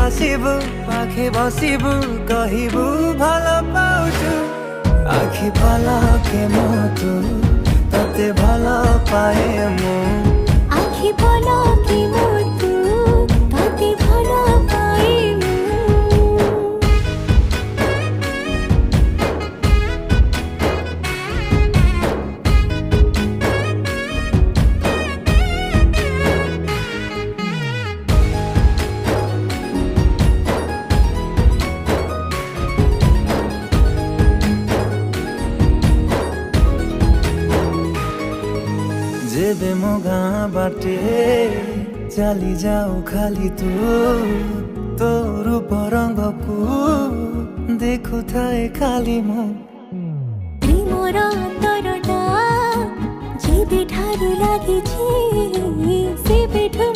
आसिबु पाखे बसिबु कहिबु भलो पाउछु आखि पलके मोतु तते भलो पाए मु आखि पलके मोतु तते भलो पाए मु जेबे मो गाँ बाटे चली जाऊ खाली तू रूप रंग को देखु थाए खाली मो प्रेमर अंतरटा जेबे ठारू लागिछि सेबे